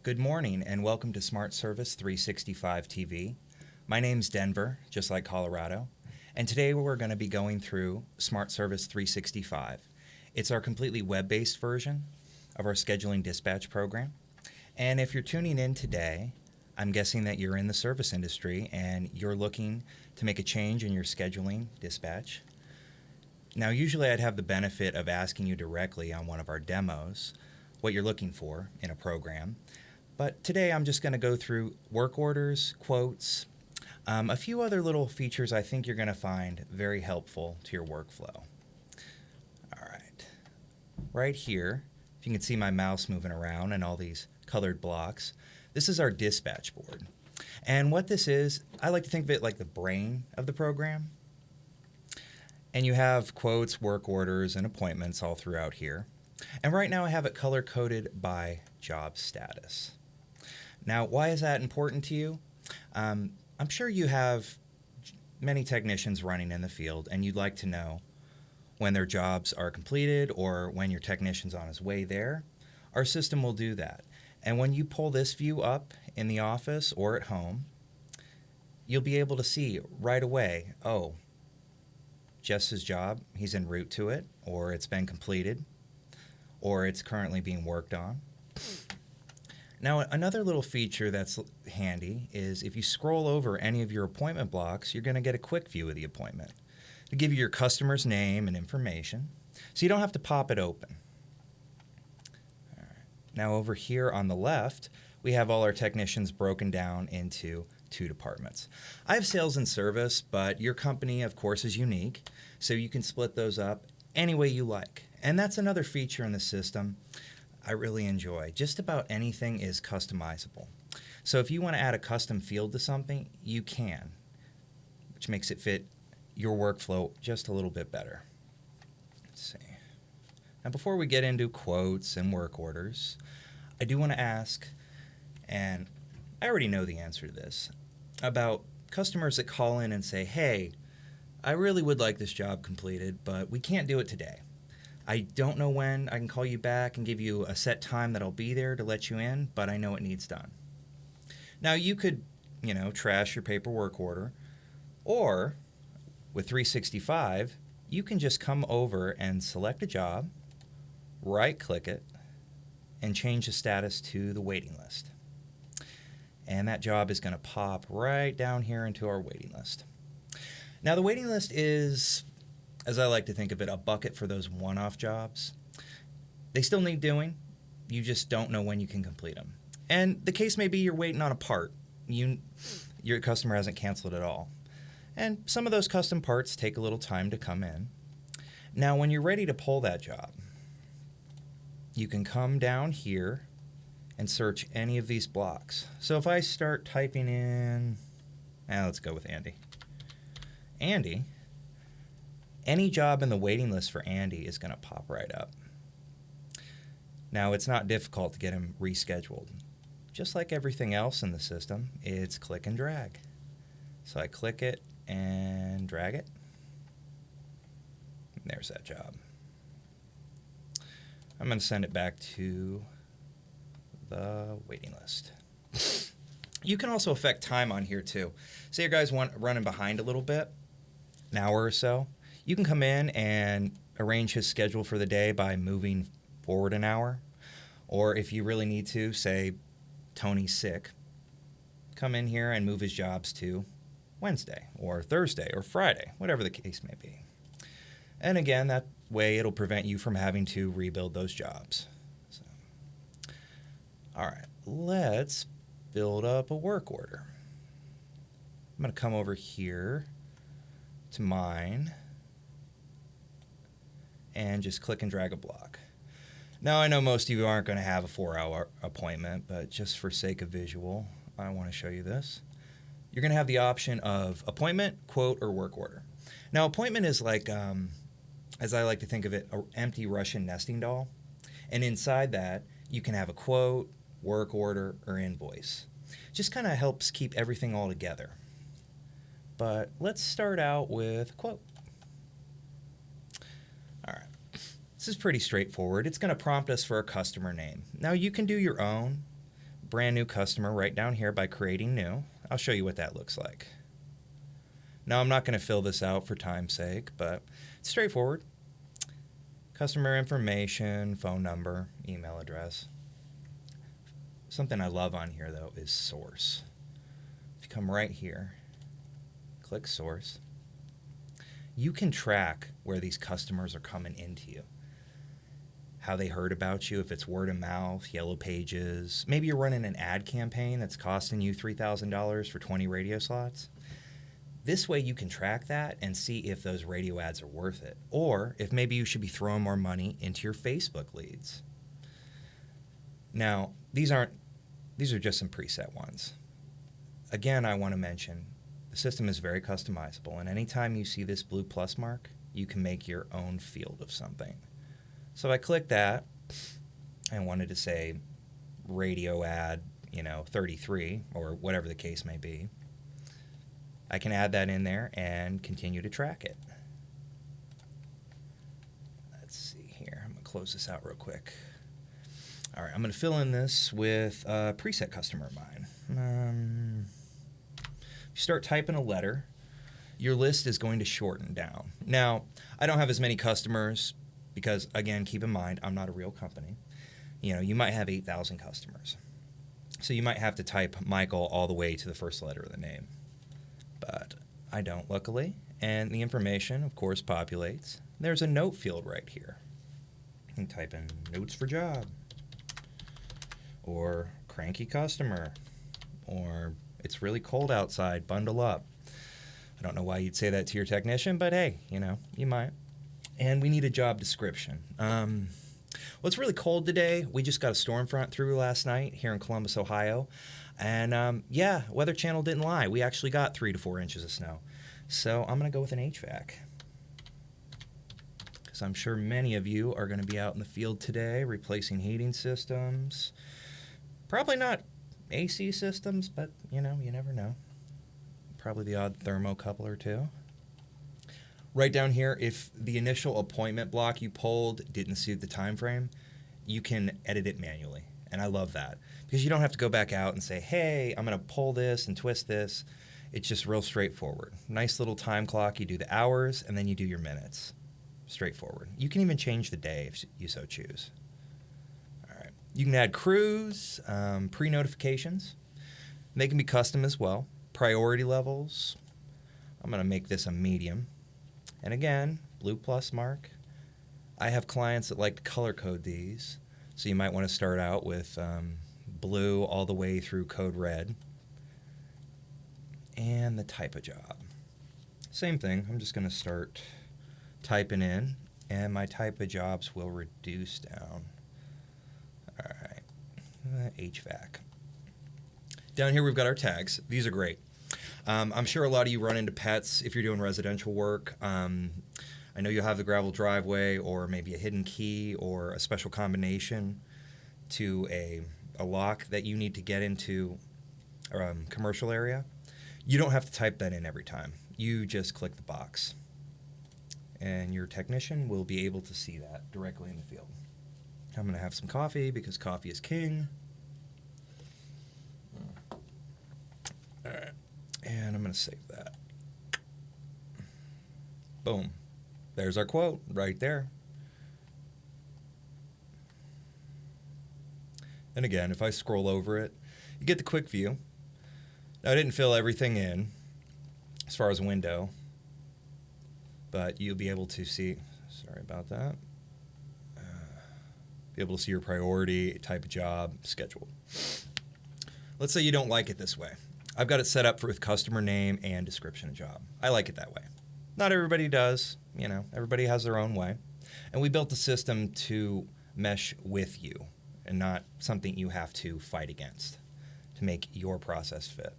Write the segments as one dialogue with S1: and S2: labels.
S1: Good morning and welcome to Smart Service 365 TV. My name's Denver, just like Colorado, and today we're going to be going through Smart Service 365. It's our completely web-based version of our scheduling dispatch program. And if you're tuning in today, I'm guessing that you're in the service industry and you're looking to make a change in your scheduling dispatch. Now, usually I'd have the benefit of asking you directly on one of our demos what you're looking for in a program. But today I'm just going to go through work orders, quotes, a few other little features I think you're going to find very helpful to your workflow. All right. Right here, if you can see my mouse moving around and all these colored blocks, this is our dispatch board. And what this is, I like to think of it like the brain of the program. And you have quotes, work orders, and appointments all throughout here. And right now I have it color-coded by job status. Now, why is that important to you? I'm sure you have many technicians running in the field, and you'd like to know when their jobs are completed or when your technician's on his way there. Our system will do that. And when you pull this view up in the office or at home, you'll be able to see right away, oh, Jess's job, he's en route to it, or it's been completed, or it's currently being worked on. Now, another little feature that's handy is if you scroll over any of your appointment blocks, you're going to get a quick view of the appointment to give you your customer's name and information, so you don't have to pop it open. All right. Now, over here on the left, we have all our technicians broken down into two departments. I have sales and service, but your company, of course, is unique, so you can split those up any way you like. And that's another feature in the system I really enjoy. Just about anything is customizable. So if you want to add a custom field to something, you can, which makes it fit your workflow just a little bit better. Let's see. Now, before we get into quotes and work orders, I do want to ask, and I already know the answer to this, about customers that call in and say, hey, I really would like this job completed, but we can't do it today. I don't know when I can call you back and give you a set time that I'll be there to let you in, but I know it needs done. Now, you could, trash your paperwork order, or with 365, you can just come over and select a job, right-click it, and change the status to the waiting list. And that job is going to pop right down here into our waiting list. Now, the waiting list is, as I like to think of it, a bucket for those one-off jobs. They still need doing. You just don't know when you can complete them. And the case may be you're waiting on a part. Your customer hasn't canceled at all. And some of those custom parts take a little time to come in. Now, when you're ready to pull that job, you can come down here and search any of these blocks. So if I start typing in, let's go with Andy. Andy, any job in the waiting list for Andy is going to pop right up. Now, it's not difficult to get him rescheduled. Just like everything else in the system, it's click and drag. So I click it and drag it. And there's that job. I'm going to send it back to the waiting list. You can also affect time on here too. Say your guy's running behind a little bit, an hour or so. You can come in and arrange his schedule for the day by moving forward an hour. Or if you really need to, say Tony's sick, come in here and move his jobs to Wednesday or Thursday or Friday, whatever the case may be. And again, that way it'll prevent you from having to rebuild those jobs. So, all right, let's build up a work order. I'm going to come over here to mine and just click and drag a block. Now, I know most of you aren't going to have a 4-hour appointment, but just for sake of visual, I want to show you this. You're going to have the option of appointment, quote, or work order. Now, appointment is like, as I like to think of it, an empty Russian nesting doll. And inside that, you can have a quote, work order, or invoice. Just kind of helps keep everything all together. But let's start out with a quote. All right. This is pretty straightforward. It's going to prompt us for a customer name. Now, you can do your own, brand new customer right down here by creating new. I'll show you what that looks like. Now, I'm not going to fill this out for time's sake, but it's straightforward. Customer information, phone number, email address. Something I love on here, though, is source. If you come right here, click source, you can track where these customers are coming into you, how they heard about you, if it's word of mouth, yellow pages. Maybe you're running an ad campaign that's costing you $3,000 for 20 radio slots. This way you can track that and see if those radio ads are worth it, or if maybe you should be throwing more money into your Facebook leads. Now, these are just some preset ones. Again, I want to mention the system is very customizable, and anytime you see this blue plus mark, you can make your own field of something. So I click that. I wanted to say radio ad, 33, or whatever the case may be. I can add that in there and continue to track it. Let's see here. I'm going to close this out real quick. All right, I'm going to fill in this with a preset customer of mine. If you start typing a letter, your list is going to shorten down. Now, I don't have as many customers because, again, keep in mind, I'm not a real company. You might have 8,000 customers. So you might have to type Michael all the way to the first letter of the name. But I don't, luckily. And the information, of course, populates. There's a note field right here. You can type in notes for job, or cranky customer, or it's really cold outside, bundle up. I don't know why you'd say that to your technician, but hey, you might. And we need a job description. Well, it's really cold today. We just got a storm front through last night here in Columbus, Ohio. And Weather Channel didn't lie. We actually got 3 to 4 inches of snow. So I'm going to go with an HVAC. Because I'm sure many of you are going to be out in the field today replacing heating systems. Probably not AC systems, but you never know. Probably the odd thermocouple or two. Right down here, if the initial appointment block you pulled didn't suit the time frame, you can edit it manually. And I love that because you don't have to go back out and say, hey, I'm going to pull this and twist this. It's just real straightforward. Nice little time clock. You do the hours and then you do your minutes. Straightforward. You can even change the day if you so choose. All right. You can add crews, pre-notifications. They can be custom as well. Priority levels. I'm going to make this a medium. And again, blue plus mark. I have clients that like to color code these. So you might want to start out with blue all the way through code red. And the type of job. Same thing. I'm just going to start typing in, and my type of jobs will reduce down. All right. HVAC. Down here we've got our tags. These are great. I'm sure a lot of you run into pets if you're doing residential work. I know you'll have the gravel driveway or maybe a hidden key or a special combination to a lock that you need to get into a commercial area. You don't have to type that in every time. You just click the box. And your technician will be able to see that directly in the field. I'm going to have some coffee because coffee is king. All right. And I'm going to save that. Boom. There's our quote right there. And again, if I scroll over it, you get the quick view. Now, I didn't fill everything in as far as a window, but you'll be able to see, sorry about that, be able to see your priority, type of job, schedule. Let's say you don't like it this way. I've got it set up with customer name and description of job. I like it that way. Not everybody does, everybody has their own way. And we built the system to mesh with you and not something you have to fight against to make your process fit.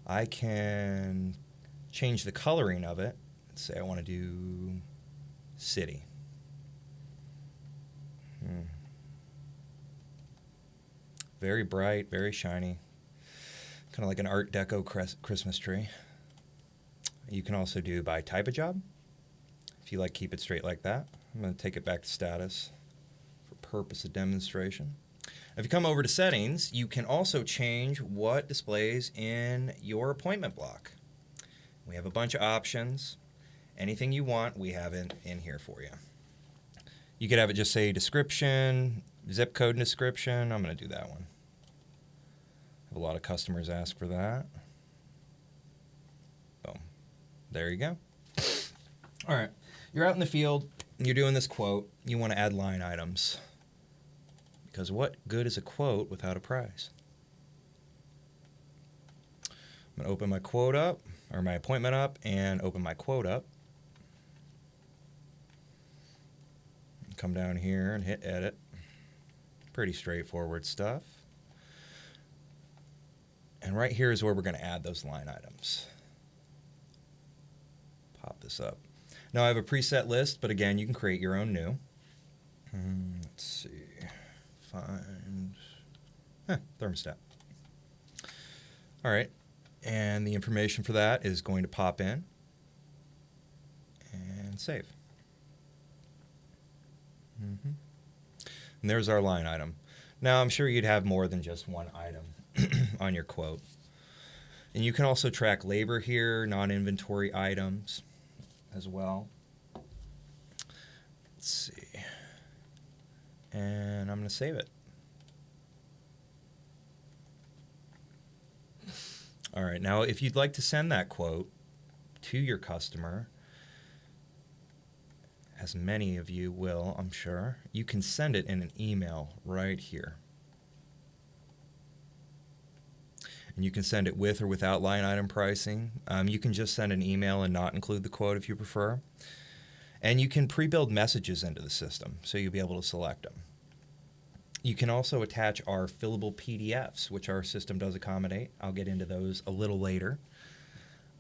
S1: I can change the coloring of it. Let's say I want to do city. Very bright, very shiny. Kind of like an Art Deco Christmas tree. You can also do by type of job. If you keep it straight like that. I'm going to take it back to status for purpose of demonstration. If you come over to settings, you can also change what displays in your appointment block. We have a bunch of options. Anything you want, we have it in here for you. You could have it just say description, zip code description. I'm going to do that one. Have a lot of customers ask for that. Boom. There you go. All right. You're out in the field. You're doing this quote. You want to add line items. Because what good is a quote without a price? I'm going to open my quote up, or my appointment up, and open my quote up. Come down here and hit edit. Pretty straightforward stuff. And right here is where we're going to add those line items. Pop this up. Now I have a preset list, but again, you can create your own new. Let's see. Find thermostat. All right. And the information for that is going to pop in and save. And there's our line item. Now, I'm sure you'd have more than just one item on your quote. And you can also track labor here, non-inventory items as well. Let's see. And I'm going to save it. All right. Now, if you'd like to send that quote to your customer, as many of you will, I'm sure, you can send it in an email right here. And you can send it with or without line item pricing. You can just send an email and not include the quote if you prefer. And you can pre-build messages into the system, so you'll be able to select them. You can also attach our fillable PDFs, which our system does accommodate. I'll get into those a little later.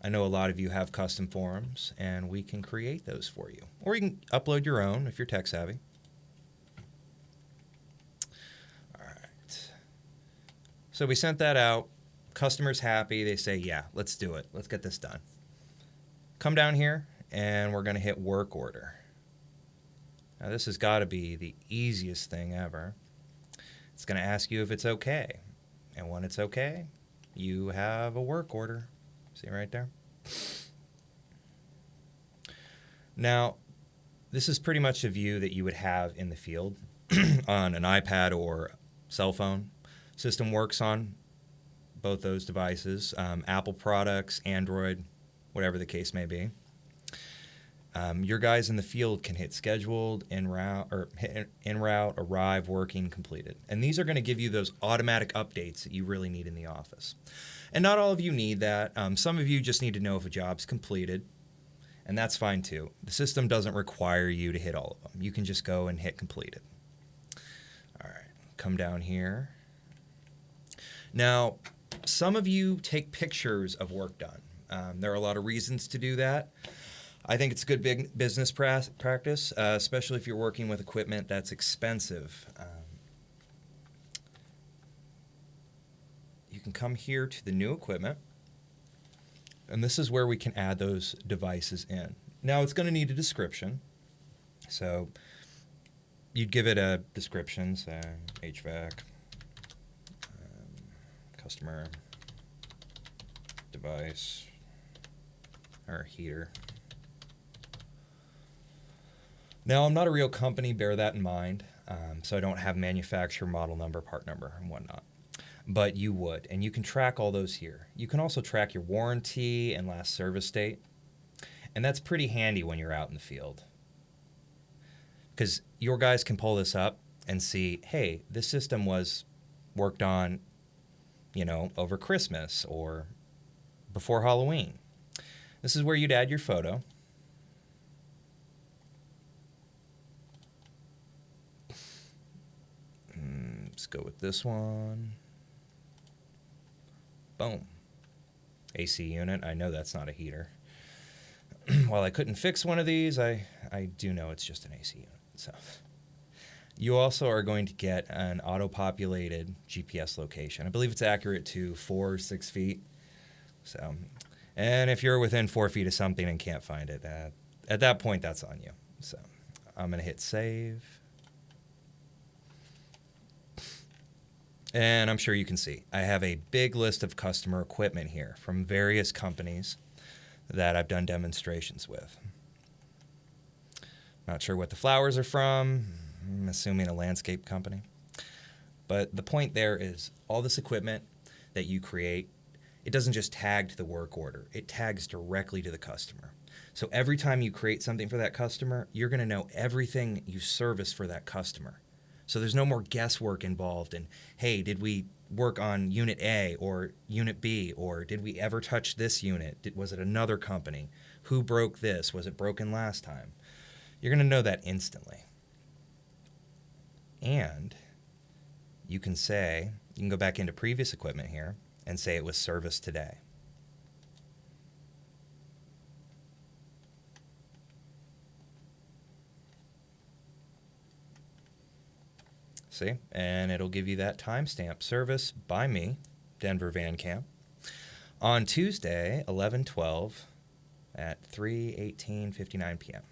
S1: I know a lot of you have custom forms, and we can create those for you. Or you can upload your own if you're tech savvy. All right. So we sent that out. Customer's happy. They say, yeah, let's do it. Let's get this done. Come down here, and we're going to hit work order. Now, this has got to be the easiest thing ever. It's going to ask you if it's okay. And when it's okay, you have a work order. See right there? Now, this is pretty much a view that you would have in the field on an iPad or cell phone. System works on both those devices, Apple products, Android, whatever the case may be. Your guys in the field can hit scheduled, en route, or hit en route, arrive, working, completed. And these are going to give you those automatic updates that you really need in the office. And not all of you need that. Some of you just need to know if a job's completed, and that's fine too. The system doesn't require you to hit all of them. You can just go and hit completed. All right, come down here. Now, some of you take pictures of work done. There are a lot of reasons to do that. I think it's good big business practice, especially if you're working with equipment that's expensive. You can come here to the new equipment, and this is where we can add those devices in. Now, it's going to need a description, so you'd give it a description, say HVAC, customer, device, or heater. Now, I'm not a real company, bear that in mind, so I don't have manufacturer, model number, part number, and whatnot. But you would, and you can track all those here. You can also track your warranty and last service date, and that's pretty handy when you're out in the field. Because your guys can pull this up and see, hey, this system was worked on, over Christmas or before Halloween. This is where you'd add your photo. Let's go with this one. Boom. AC unit. I know that's not a heater. While I couldn't fix one of these, I do know it's just an AC unit. So you also are going to get an auto-populated GPS location. I believe it's accurate to 4 or 6 feet. So, and if you're within 4 feet of something and can't find it, at that point, that's on you. So I'm going to hit save. And I'm sure you can see, I have a big list of customer equipment here from various companies that I've done demonstrations with. Not sure what the flowers are from. I'm assuming a landscape company. But the point there is all this equipment that you create, it doesn't just tag to the work order. It tags directly to the customer. So every time you create something for that customer, you're going to know everything you service for that customer. So there's no more guesswork involved in, hey, did we work on unit A or unit B, or did we ever touch this unit? Was it another company? Who broke this? Was it broken last time? You're going to know that instantly. And you can go back into previous equipment here and say it was serviced today. See? And it'll give you that timestamp, service by me, Denver Van Camp, on Tuesday, 11/12 at 3:18:59 p.m.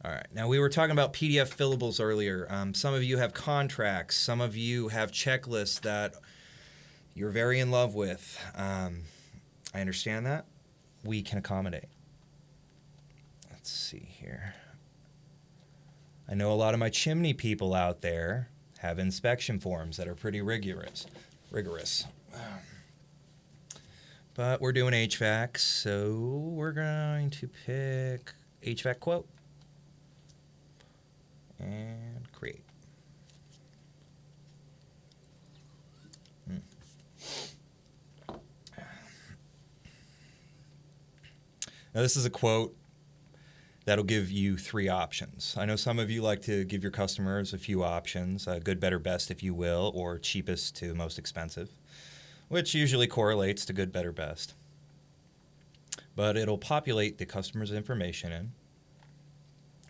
S1: All right. Now, we were talking about PDF fillables earlier. Some of you have contracts. Some of you have checklists that you're very in love with. I understand that. We can accommodate. Let's see here. I know a lot of my chimney people out there have inspection forms that are pretty rigorous. But we're doing HVAC, so we're going to pick HVAC quote and create. Now, this is a quote that'll give you 3 options. I know some of you like to give your customers a few options, good, better, best, if you will, or cheapest to most expensive, which usually correlates to good, better, best. But it'll populate the customer's information in,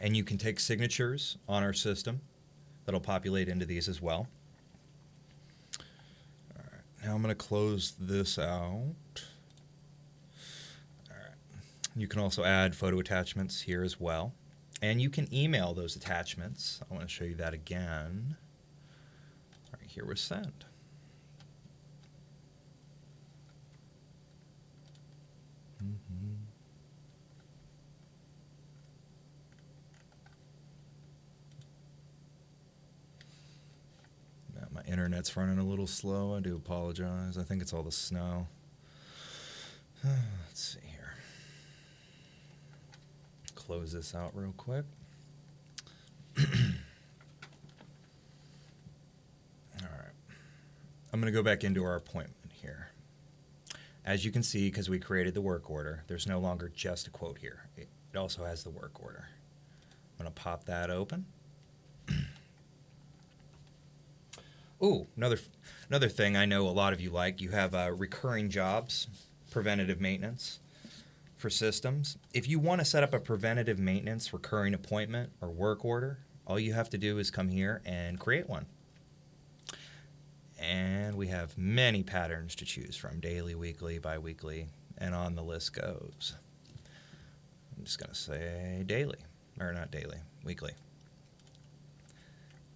S1: and you can take signatures on our system that'll populate into these as well. All right, now I'm going to close this out. You can also add photo attachments here as well. And you can email those attachments. I want to show you that again. All right, here was send. Now my internet's running a little slow. I do apologize. I think it's all the snow. Let's see here. Close this out real quick. All right. I'm going to go back into our appointment here. As you can see, because we created the work order, there's no longer just a quote here. It also has the work order. I'm going to pop that open. Ooh, another thing I know a lot of you like, you have recurring jobs, preventative maintenance for systems. If you want to set up a preventative maintenance recurring appointment or work order, all you have to do is come here and create one. And we have many patterns to choose from: daily, weekly, bi-weekly, and on the list goes. I'm just going to say daily, or not daily, weekly.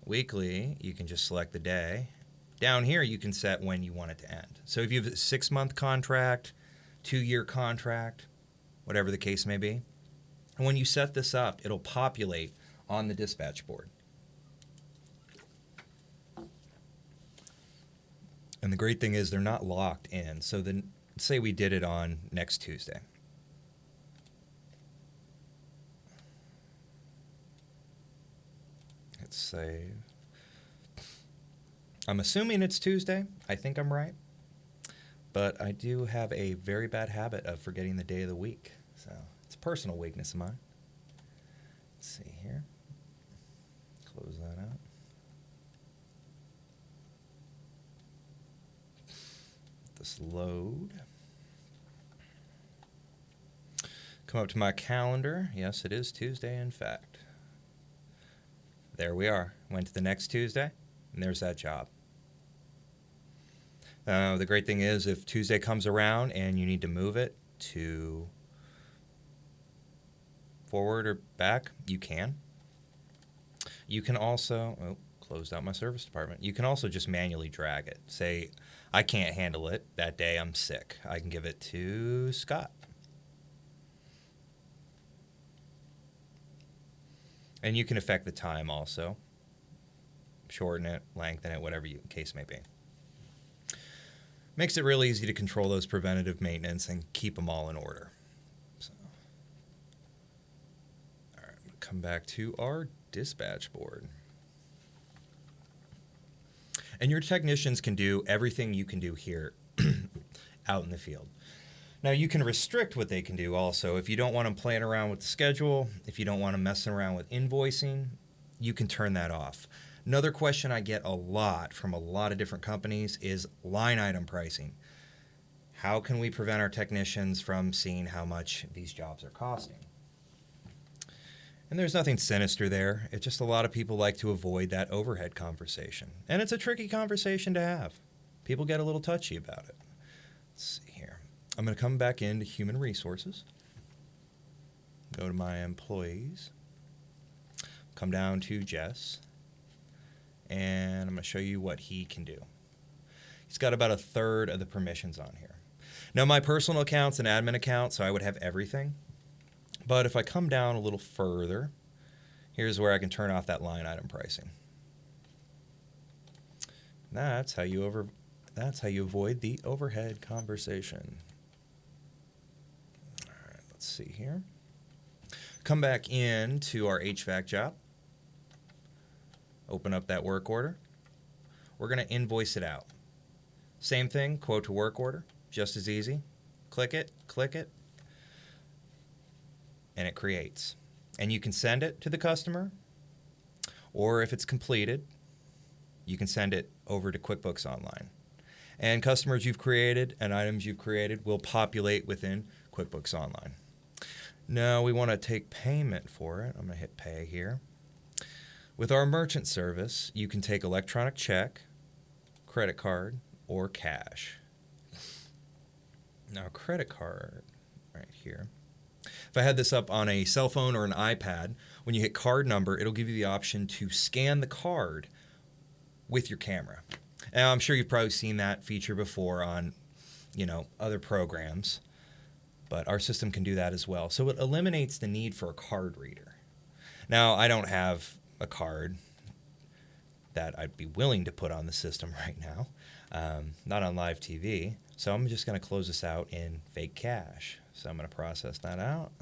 S1: Weekly, you can just select the day. Down here, you can set when you want it to end. So if you have a 6-month contract, 2-year contract, whatever the case may be, and when you set this up, it'll populate on the dispatch board. And the great thing is they're not locked in. So then, say we did it on next Tuesday. Hit save. I'm assuming it's Tuesday. I think I'm right. But I do have a very bad habit of forgetting the day of the week. So it's a personal weakness of mine. Let's see here. Close that out. Let this load. Come up to my calendar. Yes, it is Tuesday, in fact. There we are. Went to the next Tuesday, and there's that job. The great thing is, if Tuesday comes around and you need to move it to forward or back, you can. You can also, closed out my service department. You can also just manually drag it. Say, I can't handle it. That day I'm sick. I can give it to Scott. And you can affect the time also. Shorten it, lengthen it, whatever the case may be. Makes it really easy to control those preventative maintenance and keep them all in order. So, all right, I'm going to come back to our dispatch board. And your technicians can do everything you can do here out in the field. Now, you can restrict what they can do also. If you don't want them playing around with the schedule, if you don't want them messing around with invoicing, you can turn that off. Another question I get a lot from a lot of different companies is line item pricing. How can we prevent our technicians from seeing how much these jobs are costing? And there's nothing sinister there. It's just a lot of people like to avoid that overhead conversation. And it's a tricky conversation to have. People get a little touchy about it. Let's see here. I'm going to come back into Human Resources. Go to my employees. Come down to Jess. And I'm going to show you what he can do. He's got about a third of the permissions on here. Now, my personal account's an admin account, so I would have everything. But if I come down a little further, here's where I can turn off that line item pricing. That's how you avoid the overhead conversation. All right, let's see here. Come back into our HVAC job. Open up that work order. We're going to invoice it out. Same thing, quote to work order, just as easy. Click it, and it creates. And you can send it to the customer, or if it's completed, you can send it over to QuickBooks Online. And customers you've created and items you've created will populate within QuickBooks Online. Now we want to take payment for it. I'm going to hit pay here. With our merchant service, you can take electronic check, credit card, or cash. Now, credit card right here. If I had this up on a cell phone or an iPad, when you hit card number, it'll give you the option to scan the card with your camera. Now, I'm sure you've probably seen that feature before on, other programs, but our system can do that as well. So it eliminates the need for a card reader. Now, I don't have a card that I'd be willing to put on the system right now, not on live TV. So I'm just going to close this out in fake cash. So I'm going to process that out.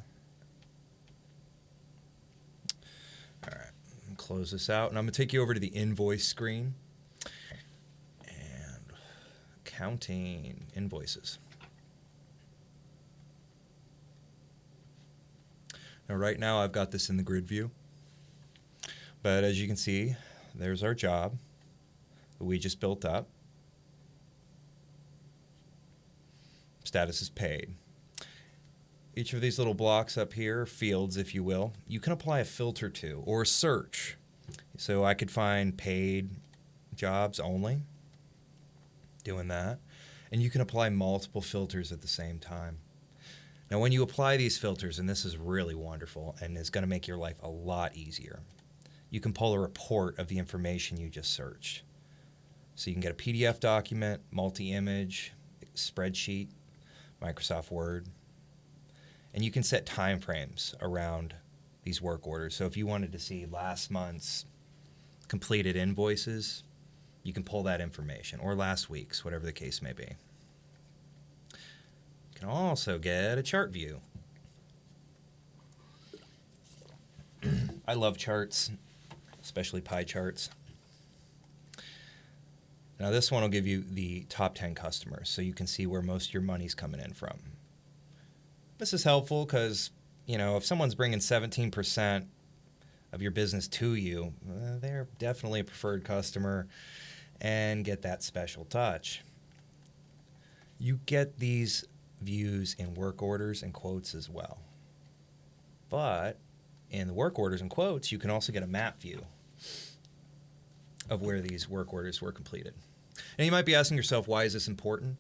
S1: All right, close this out, and I'm going to take you over to the invoice screen and counting invoices. Now, right now, I've got this in the grid view. But as you can see, there's our job that we just built up. Status is paid. Each of these little blocks up here, fields if you will, you can apply a filter to or a search. So I could find paid jobs only, doing that. And you can apply multiple filters at the same time. Now when you apply these filters, and this is really wonderful and is going to make your life a lot easier, you can pull a report of the information you just searched. So you can get a PDF document, multi-image, spreadsheet, Microsoft Word, and you can set time frames around these work orders. So if you wanted to see last month's completed invoices, you can pull that information, or last week's, whatever the case may be. You can also get a chart view. I love charts, especially pie charts. Now this one will give you the top 10 customers, so you can see where most of your money's coming in from. This is helpful because, if someone's bringing 17% of your business to you, they're definitely a preferred customer and get that special touch. You get these views in work orders and quotes as well. But in the work orders and quotes, you can also get a map view of where these work orders were completed. And you might be asking yourself, why is this important?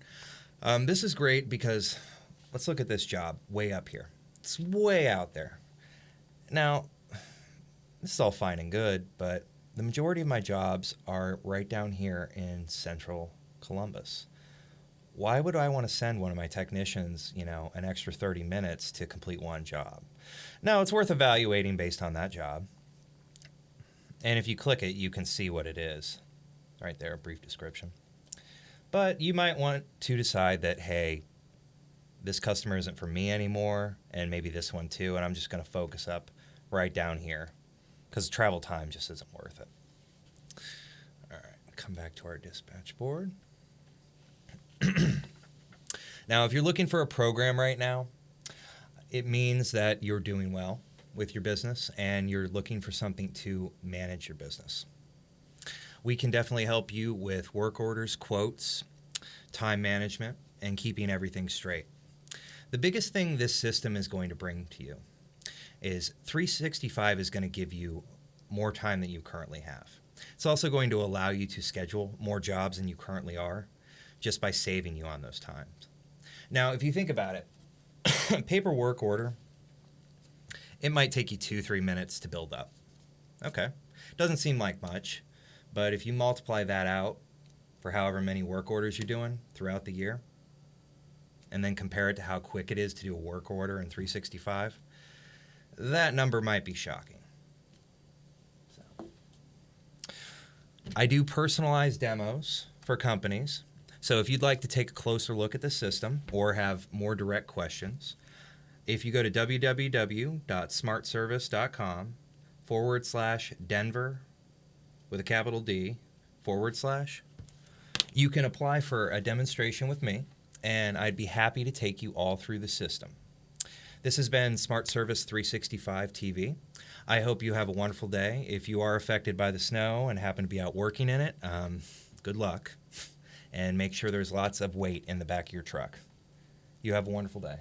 S1: This is great because let's look at this job way up here. It's way out there. Now, this is all fine and good, but the majority of my jobs are right down here in central Columbus. Why would I want to send one of my technicians, an extra 30 minutes to complete one job? Now, it's worth evaluating based on that job. And if you click it, you can see what it is. Right there, a brief description. But you might want to decide that, hey, this customer isn't for me anymore, and maybe this one too, and I'm just going to focus up right down here because travel time just isn't worth it. All right, come back to our dispatch board. Now, if you're looking for a program right now, it means that you're doing well with your business and you're looking for something to manage your business. We can definitely help you with work orders, quotes, time management, and keeping everything straight. The biggest thing this system is going to bring to you is 365 is going to give you more time than you currently have. It's also going to allow you to schedule more jobs than you currently are just by saving you on those times. Now, if you think about it, paper work order, it might take you 2-3 minutes to build up. Okay, doesn't seem like much, but if you multiply that out for however many work orders you're doing throughout the year, and then compare it to how quick it is to do a work order in 365, that number might be shocking. So, I do personalized demos for companies. So if you'd like to take a closer look at the system or have more direct questions, if you go to www.smartservice.com/Denver with a capital D /, you can apply for a demonstration with me, and I'd be happy to take you all through the system. This has been Smart Service 365 TV. I hope you have a wonderful day. If you are affected by the snow and happen to be out working in it, good luck. And make sure there's lots of weight in the back of your truck. You have a wonderful day.